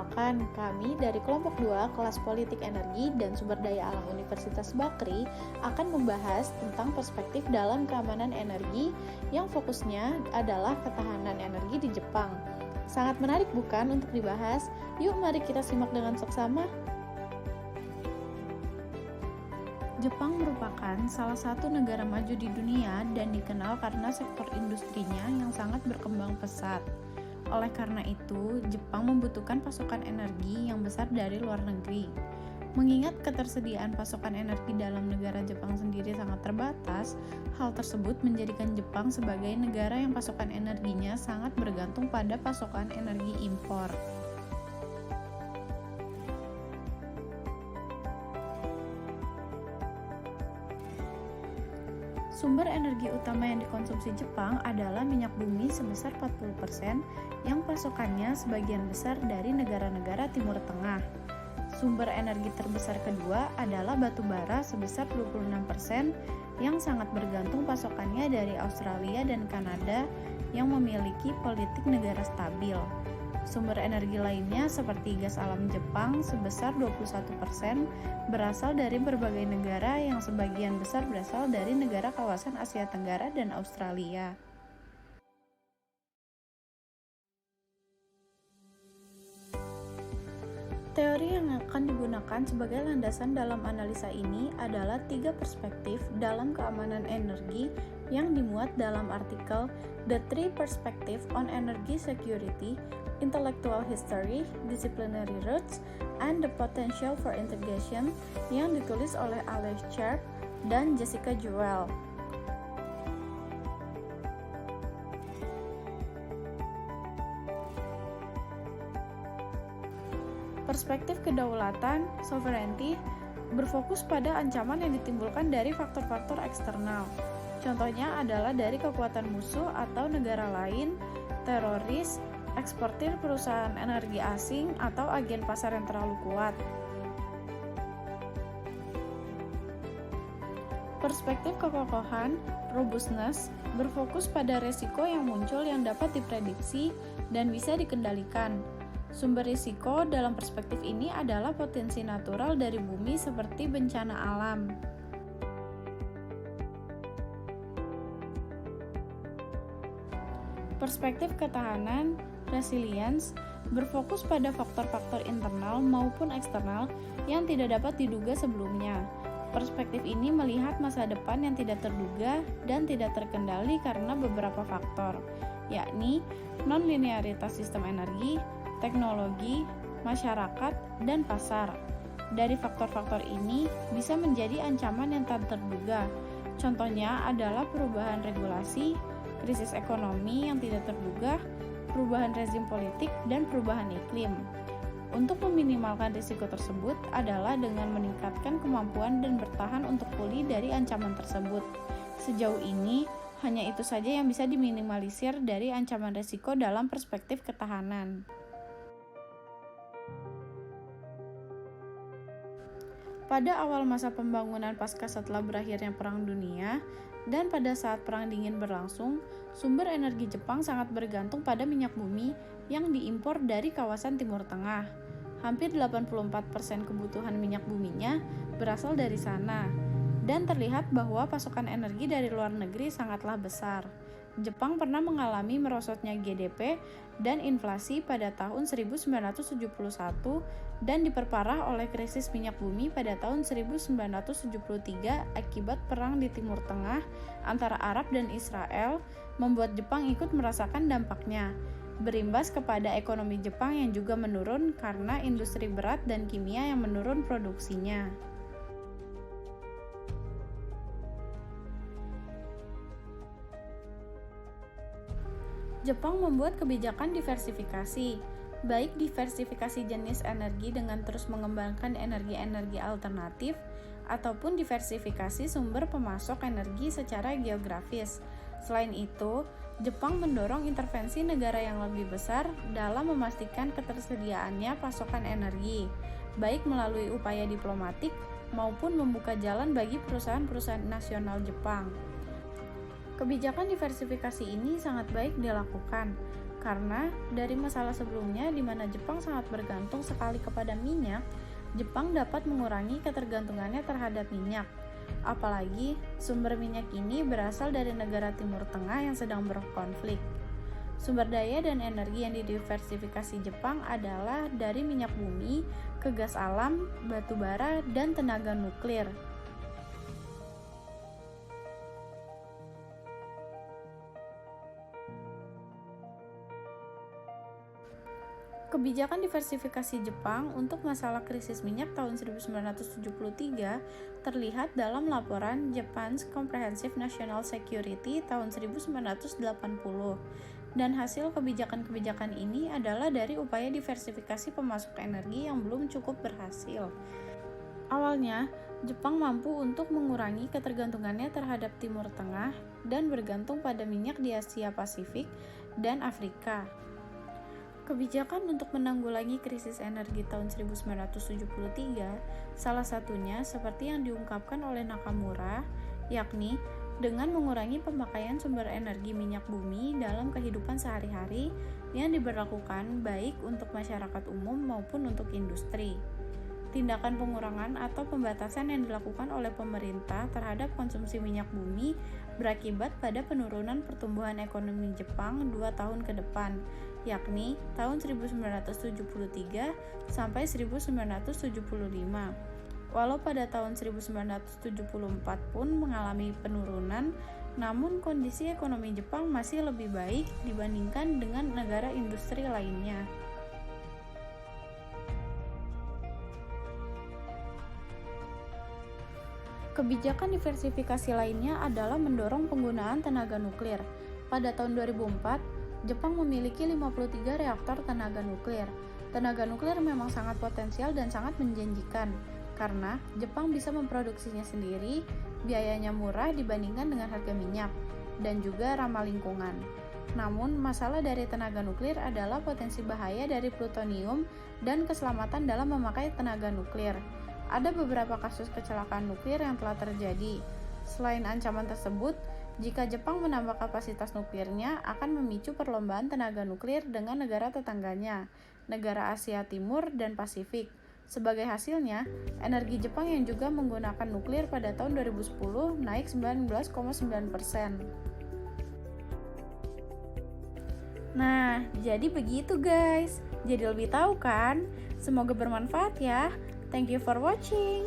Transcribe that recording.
Perkenalkan, kami dari kelompok 2 kelas Politik Energi dan Sumber Daya Alam Universitas Bakri akan membahas tentang perspektif dalam keamanan energi yang fokusnya adalah ketahanan energi di Jepang. Sangat menarik bukan untuk dibahas? Yuk mari kita simak dengan seksama. Jepang merupakan salah satu negara maju di dunia dan dikenal karena sektor industrinya yang sangat berkembang pesat. Oleh karena itu, Jepang membutuhkan pasokan energi yang besar dari luar negeri. Mengingat ketersediaan pasokan energi dalam negara Jepang sendiri sangat terbatas, hal tersebut menjadikan Jepang sebagai negara yang pasokan energinya sangat bergantung pada pasokan energi impor. Sumber energi utama yang dikonsumsi Jepang adalah minyak bumi sebesar 40%, yang pasokannya sebagian besar dari negara-negara Timur Tengah. Sumber energi terbesar kedua adalah batu bara sebesar 26%, yang sangat bergantung pasokannya dari Australia dan Kanada yang memiliki politik negara stabil. Sumber energi lainnya seperti gas alam Jepang sebesar 21% berasal dari berbagai negara yang sebagian besar berasal dari negara kawasan Asia Tenggara dan Australia. Teori yang akan digunakan sebagai landasan dalam analisa ini adalah 3 perspektif dalam keamanan energi yang dimuat dalam artikel The Three Perspectives on Energy Security, Intellectual History, Disciplinary Roots, and the Potential for Integration yang ditulis oleh Alex Sharp dan Jessica Jewell. Perspektif kedaulatan, sovereignty, berfokus pada ancaman yang ditimbulkan dari faktor-faktor eksternal. Contohnya adalah dari kekuatan musuh atau negara lain, teroris, eksportir perusahaan energi asing, atau agen pasar yang terlalu kuat. Perspektif kekokohan, robustness, berfokus pada resiko yang muncul yang dapat diprediksi dan bisa dikendalikan. Sumber risiko dalam perspektif ini adalah potensi natural dari bumi seperti bencana alam. Perspektif ketahanan, resilience, berfokus pada faktor-faktor internal maupun eksternal yang tidak dapat diduga sebelumnya. Perspektif ini melihat masa depan yang tidak terduga dan tidak terkendali karena beberapa faktor, yakni non-linearitas sistem energi, teknologi, masyarakat, dan pasar. Dari faktor-faktor ini bisa menjadi ancaman yang tak terduga. Contohnya adalah perubahan regulasi, krisis ekonomi yang tidak terduga, perubahan rezim politik, dan perubahan iklim. Untuk meminimalkan risiko tersebut adalah dengan meningkatkan kemampuan dan bertahan untuk pulih dari ancaman tersebut. Sejauh ini, hanya itu saja yang bisa diminimalisir dari ancaman risiko dalam perspektif ketahanan. Pada awal masa pembangunan pasca setelah berakhirnya Perang Dunia, dan pada saat Perang Dingin berlangsung, sumber energi Jepang sangat bergantung pada minyak bumi yang diimpor dari kawasan Timur Tengah. Hampir 84% kebutuhan minyak buminya berasal dari sana, dan terlihat bahwa pasokan energi dari luar negeri sangatlah besar. Jepang pernah mengalami merosotnya GDP dan inflasi pada tahun 1971 dan diperparah oleh krisis minyak bumi pada tahun 1973 akibat perang di Timur Tengah antara Arab dan Israel, membuat Jepang ikut merasakan dampaknya, berimbas kepada ekonomi Jepang yang juga menurun karena industri berat dan kimia yang menurun produksinya. Jepang membuat kebijakan diversifikasi, baik diversifikasi jenis energi dengan terus mengembangkan energi-energi alternatif, ataupun diversifikasi sumber pemasok energi secara geografis. Selain itu, Jepang mendorong intervensi negara yang lebih besar dalam memastikan ketersediaannya pasokan energi, baik melalui upaya diplomatik maupun membuka jalan bagi perusahaan-perusahaan nasional Jepang. Kebijakan diversifikasi ini sangat baik dilakukan Karena dari masalah sebelumnya di mana Jepang sangat bergantung sekali kepada minyak, Jepang dapat mengurangi ketergantungannya terhadap minyak. Apalagi sumber minyak ini berasal dari negara Timur Tengah yang sedang berkonflik. Sumber daya dan energi yang didiversifikasi Jepang adalah dari minyak bumi, ke gas alam, batu bara, dan tenaga nuklir. Kebijakan diversifikasi Jepang untuk masalah krisis minyak tahun 1973 terlihat dalam laporan Japan's Comprehensive National Security tahun 1980. Dan hasil kebijakan-kebijakan ini adalah dari upaya diversifikasi pemasok energi yang belum cukup berhasil. Awalnya, Jepang mampu untuk mengurangi ketergantungannya terhadap Timur Tengah dan bergantung pada minyak di Asia Pasifik dan Afrika. Kebijakan untuk menanggulangi krisis energi tahun 1973 salah satunya seperti yang diungkapkan oleh Nakamura, yakni dengan mengurangi pemakaian sumber energi minyak bumi dalam kehidupan sehari-hari yang diberlakukan baik untuk masyarakat umum maupun untuk industri. Tindakan pengurangan atau pembatasan yang dilakukan oleh pemerintah terhadap konsumsi minyak bumi berakibat pada penurunan pertumbuhan ekonomi Jepang 2 tahun ke depan, yakni tahun 1973 sampai 1975. Walau pada tahun 1974 pun mengalami penurunan, namun kondisi ekonomi Jepang masih lebih baik dibandingkan dengan negara industri lainnya. Kebijakan diversifikasi lainnya adalah mendorong penggunaan tenaga nuklir. Pada tahun 2004, Jepang memiliki 53 reaktor tenaga nuklir. Tenaga nuklir memang sangat potensial dan sangat menjanjikan, karena Jepang bisa memproduksinya sendiri, biayanya murah dibandingkan dengan harga minyak, dan juga ramah lingkungan. Namun, masalah dari tenaga nuklir adalah potensi bahaya dari plutonium dan keselamatan dalam memakai tenaga nuklir. Ada beberapa kasus kecelakaan nuklir yang telah terjadi. Selain ancaman tersebut, jika Jepang menambah kapasitas nuklirnya akan memicu perlombaan tenaga nuklir dengan negara tetangganya, negara Asia Timur dan Pasifik. Sebagai hasilnya, energi Jepang yang juga menggunakan nuklir pada tahun 2010 naik 19,9%. Nah, jadi begitu guys. Jadi lebih tahu kan? Semoga bermanfaat ya. Thank you for watching.